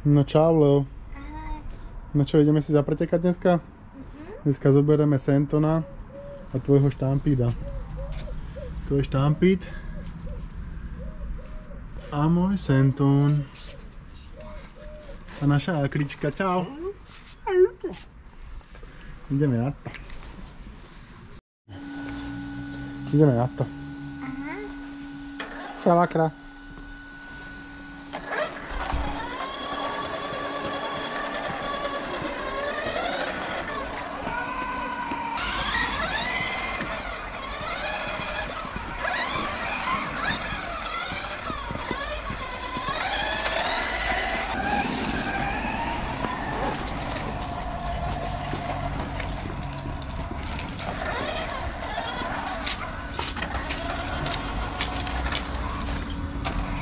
No čau, Leo. Ahoj. No čo, ideme si zapretekať dneska? Dneska zoberieme Sentona a tvojho štampída. Tvoj štampíd a môj Senton. A naša akrička, čau. Ideme na to. Ideme na to. Aha. Čau, Akra.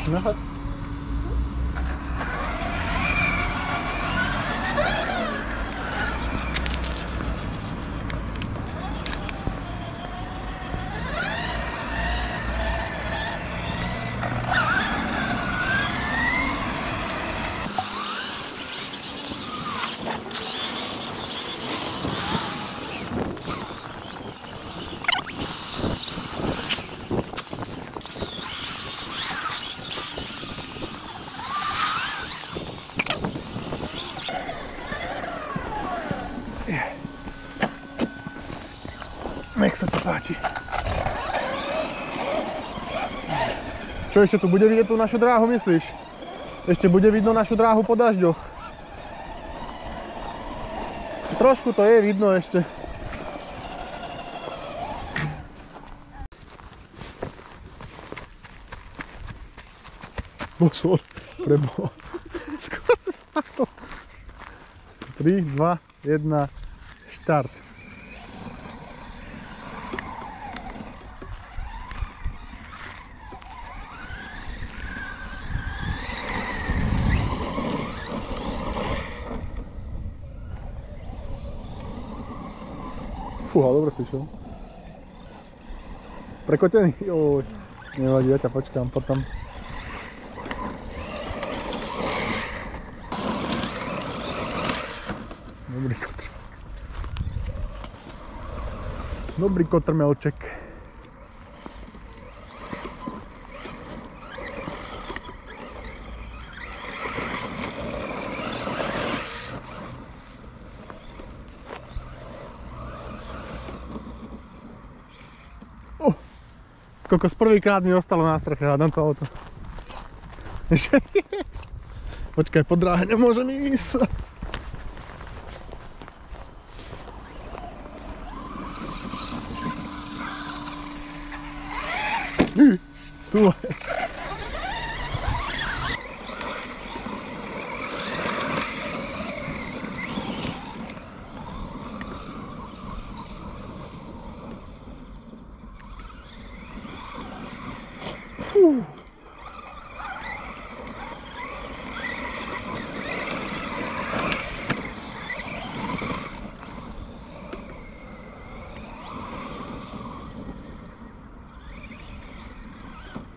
No choď. Nech sa ti páči. Čo ešte tu bude vidieť tú našu dráhu, myslíš? Ešte bude vidno našu dráhu po dažďoch. Trošku to je vidno ešte. Pozor, preboha. Skoro spadol. 3, 2, 1, štart. Fúha, dobre si išiel. Prekotený? Joj. Nevadí, ja ťa počkám potom. Dobrý kotrmelec. Dobrý kotrmelček. Kokos, prvýkrát mi ostalo na streche, hádam to auto. Ešte yes. Počkaj, po dráhe nemôžem ísť. Tu.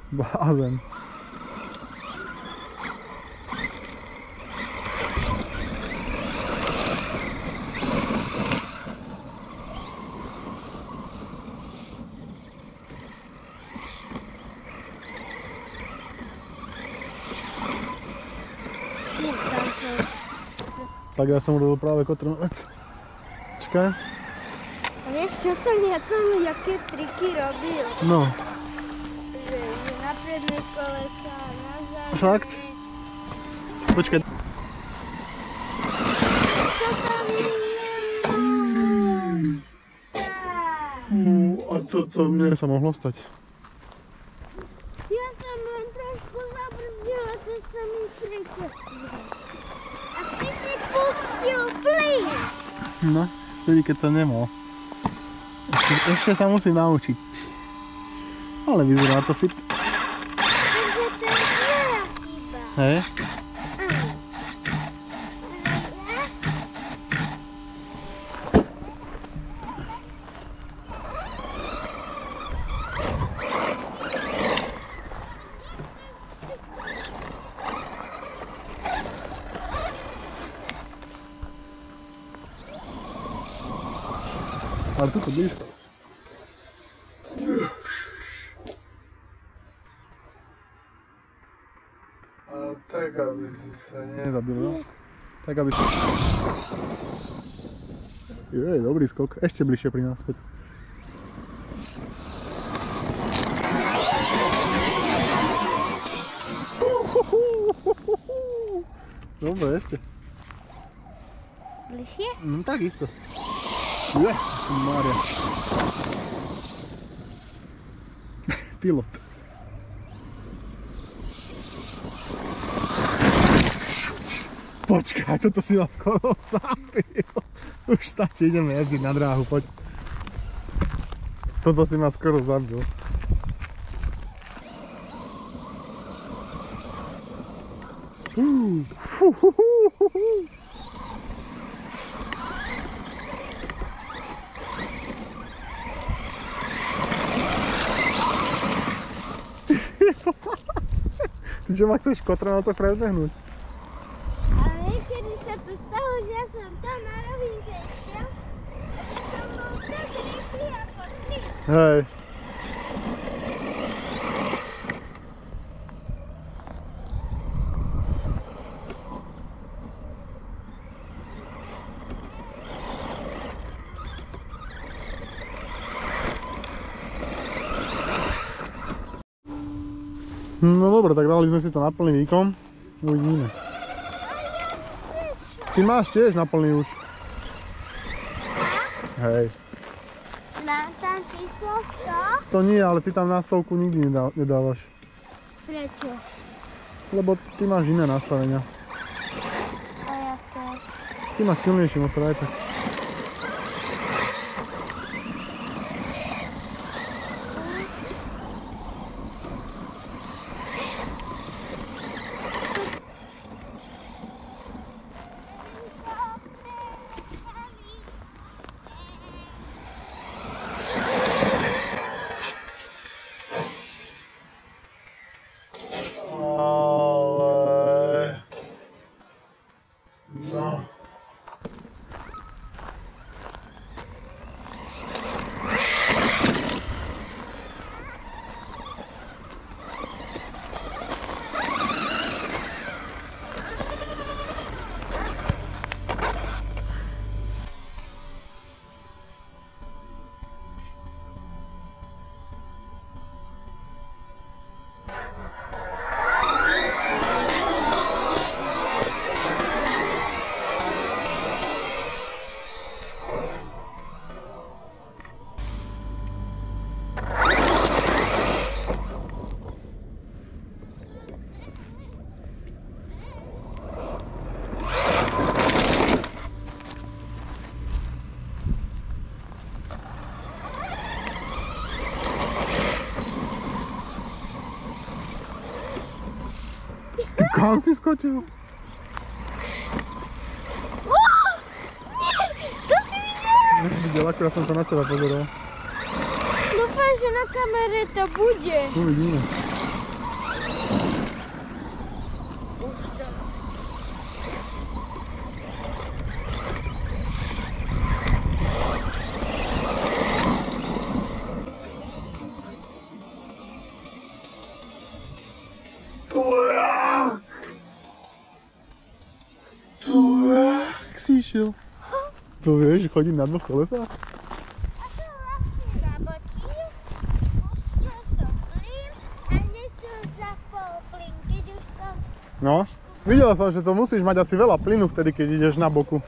Blázen. Tak ja som robil práve kotrmelec. Čakaj. A vieš, čo som jaké triky robil? No. Že na predné kolesa, na zadné. Fakt? Počkaj. A toto mne sa mohlo stať. Ja som len trošku zabrzdila, to sa mi prekvapilo. A ty si pustil plyn. No, vtedy keď sa nemal. Ešte sa musí naučiť. Ale vyzerá to fit. Takže to je moja chyba. Hej? Ale tu to blízko. Ale tak, aby si sa nezabil, no? Tak, aby si... Jej, dobrý skok. Ešte bližšie pri nás, poď. Dobre, ešte. Bližšie? No takisto. Mária. Pilot. Počkaj, toto si ma skoro zabil. Už stačí, ideme jazdiť na dráhu, poď. Toto si ma skoro zabil. Ty čo ma chceš kotra na to prebehnúť? Ale niekedy sa to stalo, že ja som tam na rovinke išiel a som bol tak rýchly ako ty. Hej. No dobre, tak dali sme si to na plný výkon. Uvidíme. Ty máš tiež na plný už. Hej. Na tam číslo 100? To nie, ale ty tam na stovku nikdy nedávaš. Prečo? Lebo ty máš iné nastavenia. A jaké? Ty máš silnejší motor aj tak. Kam si skočil? To si videl? Nevidel, akurát som sa na seba pozeral. Dúfam, že na kamere to bude. Uvidíme. Išiel. To vieš, že chodím na dvoch kolesách? A to vlastne zabočil, pustil som plyn a hneď som zapol plyn, keď už som... No, videl som, že to musíš mať asi veľa plynu vtedy, keď ideš na boku.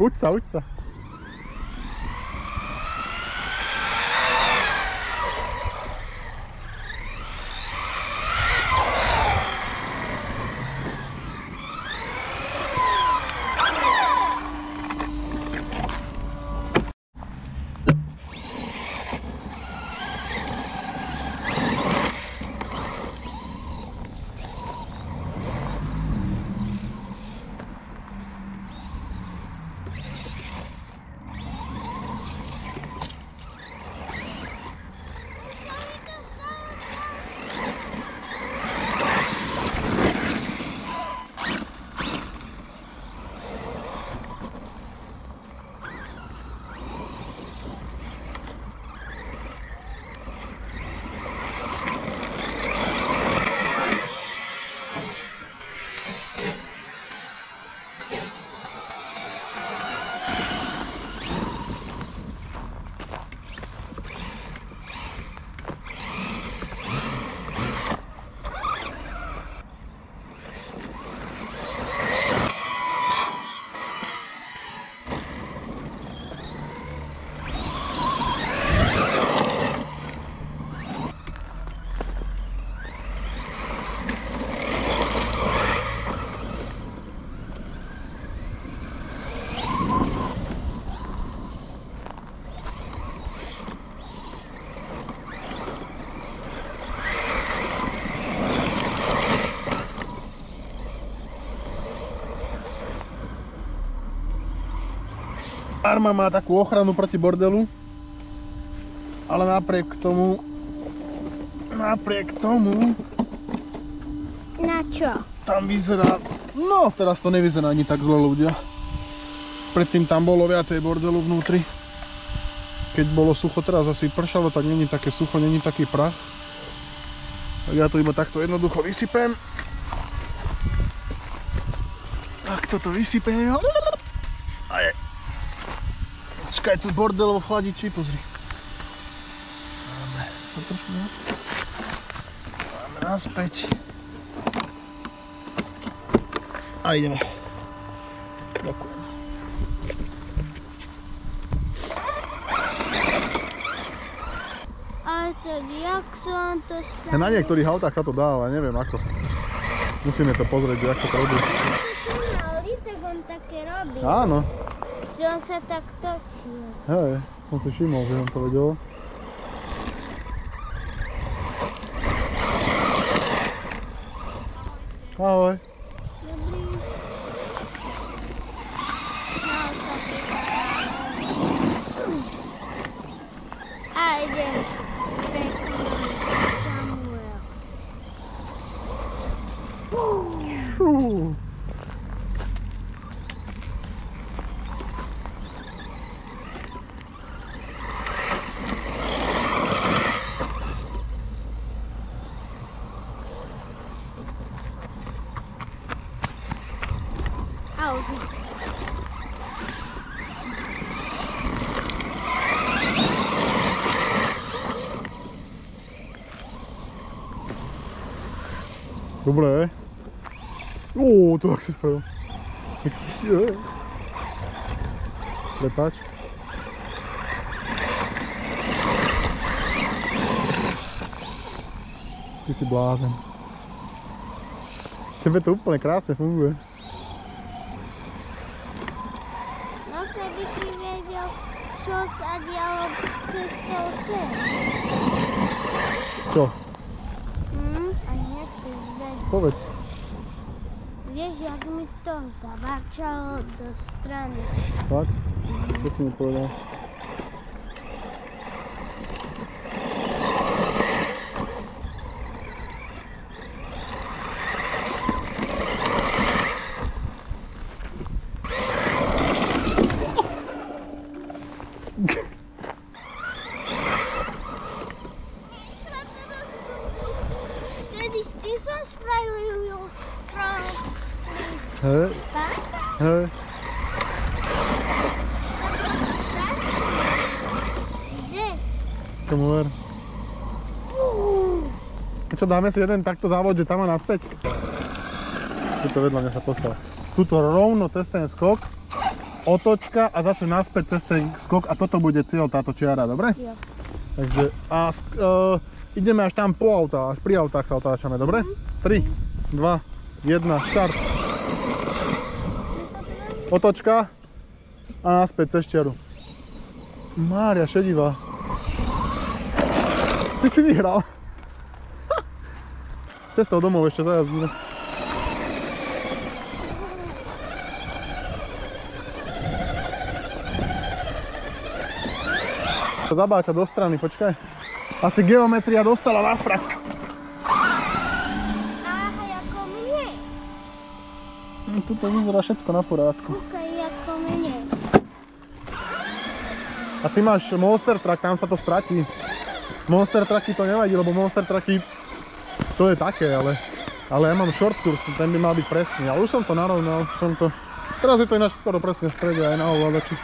Uď sa, uď sa. farma má takú ochranu proti bordelu, ale napriek tomu... Na čo? Tam vyzerá... No, teraz to nevyzerá ani tak zle, ľudia. Predtým tam bolo viacej bordelu vnútri. Keď bolo sucho, teraz asi pršalo, tak není také sucho, není taký prach. Tak ja to iba takto jednoducho vysypem. Tak toto vysypem. A je. Počkaj, tu bordel vo chladiči, pozri. Máme to trošku, no. Máme naspäť. A ideme. Ďakujem. Ale tak, jak som to spravil? Na niektorých autách sa to dá, ale neviem ako. Musíme to pozrieť, ako to robí. Tak on také robí. Áno. Že on sa tak točí. Hej, som si všimol, že on to vedel. Ahoj. Dobrý. A idem pekný Samuel. Fú. Audi. Dobre. To jak si spravil. Prepáč. Ty si blázen. Tebe to úplne krásne funguje. No keby si vedel, čo sa dialo cestou sem. Čo? A nechceš vedieť. Povedz. Vieš, jak mi to zaváčalo do strany. Fakt? Čo si mi povedal? Vtedy ty som spravil Hej, hej. Kde? Tomu ver. Čo, dáme si jeden takto závod, že tam a naspäť? Tuto vedľa mňa sa postav. Tuto rovno cez ten skok, otočka a zase naspäť cez ten skok a toto bude cieľ, táto čiara, dobre? Jo. Takže ideme až tam po autách, až pri autách sa otáčame, dobre? 3, 2, 1, štart. Otočka a naspäť cez čiaru. Mária šedivá. Ty si vyhral. Cestou domov ešte zajazdíme. Zabáča do strany, počkaj. Asi geometria dostala na frak. Aha, ako mne. Tuto vyzerá všetko na poriadku. Kúkaj, ako mne. A ty máš Monster Truck, tam sa to stratí. Monster Trucky to nevadí, lebo Monster Trucky to je také, ale ja mám short kurs, ten by mal byť presný. Ale už som to narovnal, teraz je to ináč skoro presne v strede aj na ovládači.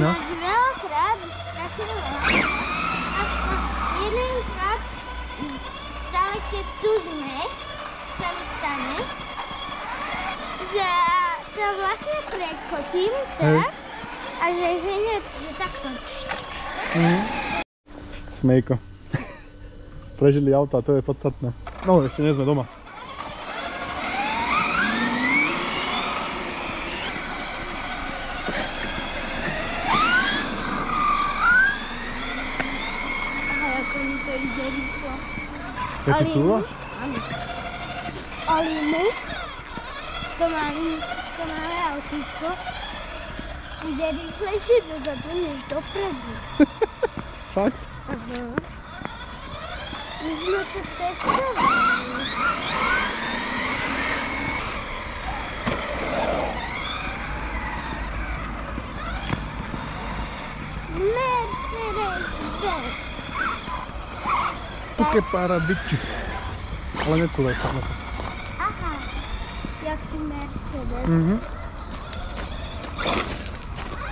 No. Ináč veľakrát strašne veľa. A jedenkrát stále keď tu sme, sa mi stane, že sa vlastne prekotím tak a že takto. Smejko. Prežili auta, to je podstatné. No, ešte nie sme doma. Aha, ako mi to ide rýchlo. Ja tu cúvaš? Áno. Olimu, to máme autíčko, ide rýchlejšie dozadu než dopredu. Fakt? Aha. My sme to testovali. Mercedes-Benz. Tu che paradičky. Ale necúvaj sa na to. Aha, jaký Mercedes.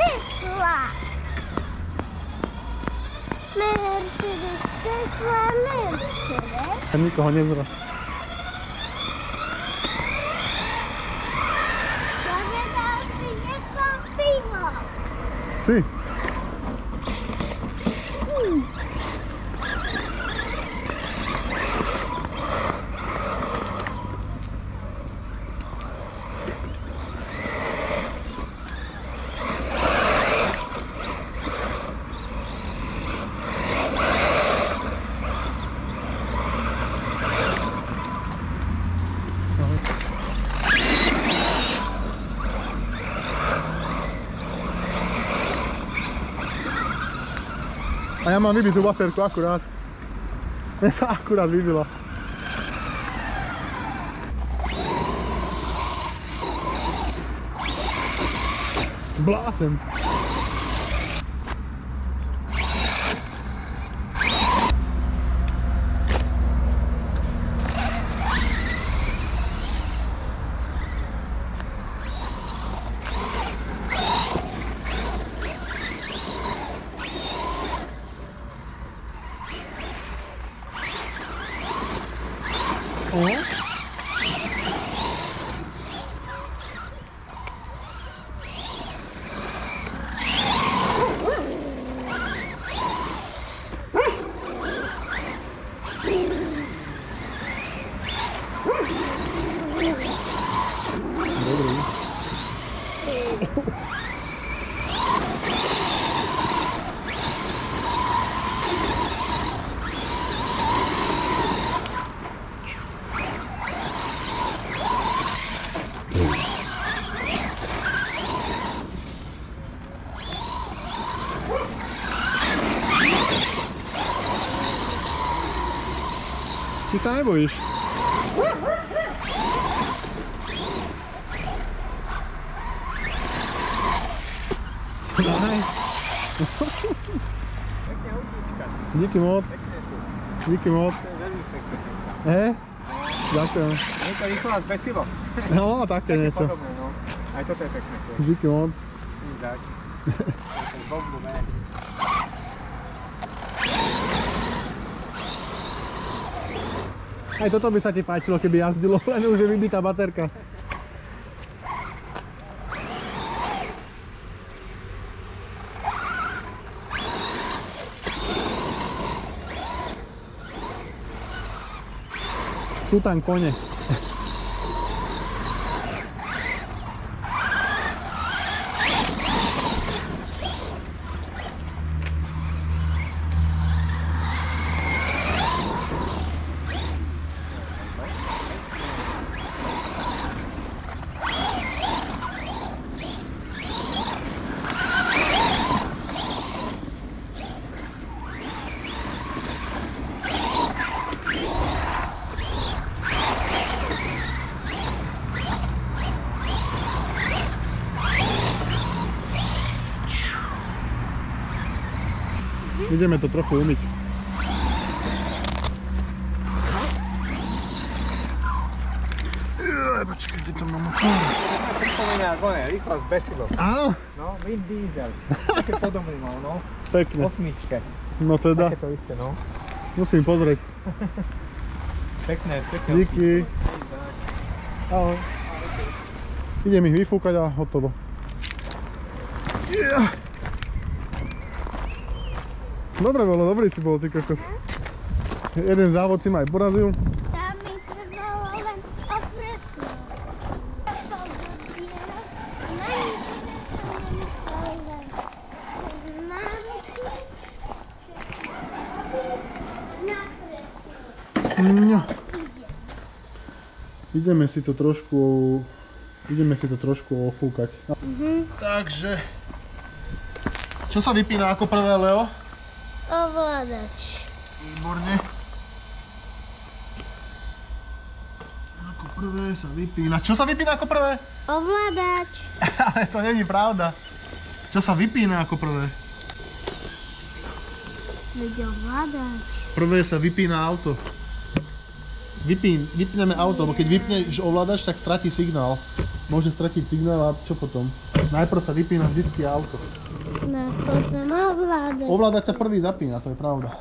Tesla. Mercedes, Tesla, Mercedes. A nikoho nezraz. Povedal si, že som pivo. Si? A ja mám vybitú baterku akurát. Mne sa akurát vybila. Blásen. Ty sa nebojíš? Nice. Díky moc. Díky moc. Ďakujem. Je to rýchlo a zbesivo. No, také niečo. Podobné, no. Aj toto je pekné. Díky moc. Tak. Bombu, ne. Aj toto by sa ti páčilo, keby jazdilo, len už je vybitá baterka. Sú tam kone. Ideme to trochu umyť. Počkaj, kde to mám okolo? Pripomína ako ne, rýchlo a zbesivo. Áno? No, Vin Diesel. Také podobný mal, no. Pekne. Osmičke. No teda, Také to isté, no. musím pozrieť. Pekné, pekné. Díky. Ahoj. Idem ich vyfúkať a hotovo. Yeah. Dobre bolo, dobrý si bol, ty kokos. Jeden závod si ma aj porazil. Tam mi trvalo len opresno. Na No. Ideme si to trošku ofúkať. Takže, čo sa vypína ako prvé, Leo? Ovládač. Výborne. Ako prvé sa vypína. Čo sa vypína ako prvé? Ovládač. Ale to není pravda. Čo sa vypína ako prvé? Veď ovládač. Prvé sa vypína auto. Vypneme auto, lebo keď vypneš ovládač, tak stratí signál. Môže stratiť signál a čo potom? Najprv sa vypína vždycky auto. No, potom ovládač. Ovládač sa prvý zapína, to je pravda.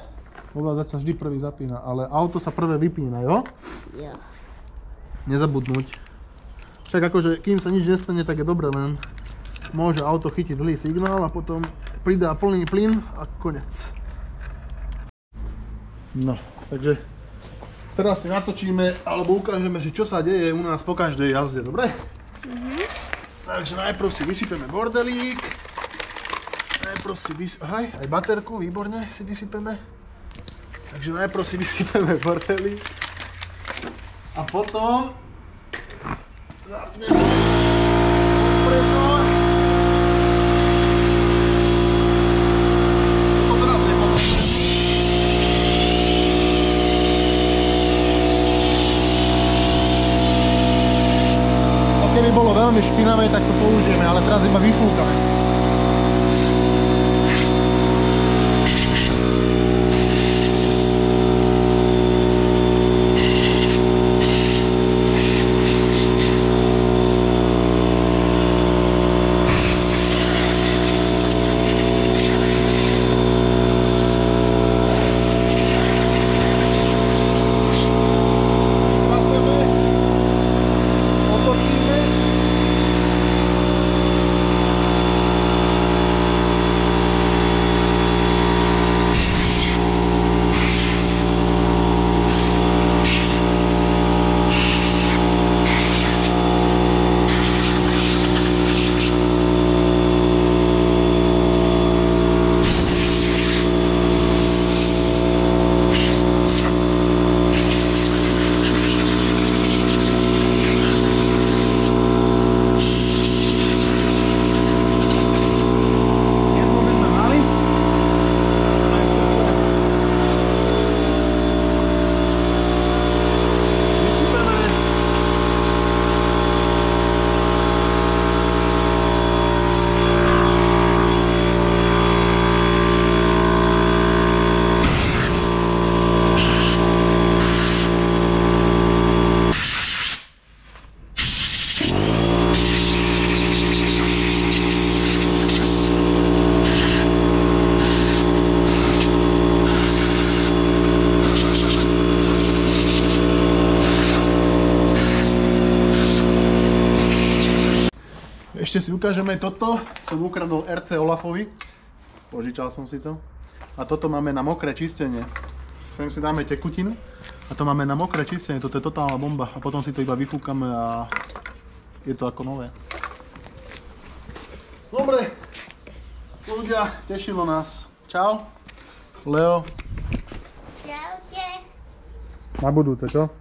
Ovládač sa vždy prvý zapína, ale auto sa prvé vypína, jo? Jo. Nezabudnúť. Však akože, kým sa nič nestane, tak je dobre, len môže auto chytiť zlý signál a potom pridá plný plyn a konec. No, takže teraz si natočíme, alebo ukážeme, že čo sa deje u nás po každej jazde, dobre? Takže najprv si vysypeme bordelík. Najprv si aj baterku, výborne si vysypeme. Takže najprv si vysypeme bordelík. A potom zapneme kompresor. To teraz nepotrebujeme. Keby bolo veľmi špinavé, tak to použijeme, ale teraz iba vyfúkame. Ešte si ukážeme toto, som ukradol RC Olafovi, požičal som si to. A toto máme na mokré čistenie. Sem si dáme tekutinu a to máme na mokré čistenie, toto je totálna bomba. A potom si to iba vyfúkame a je to ako nové. Dobre, ľudia, tešilo nás. Čau, Leo. Čaute. Na budúce, čo?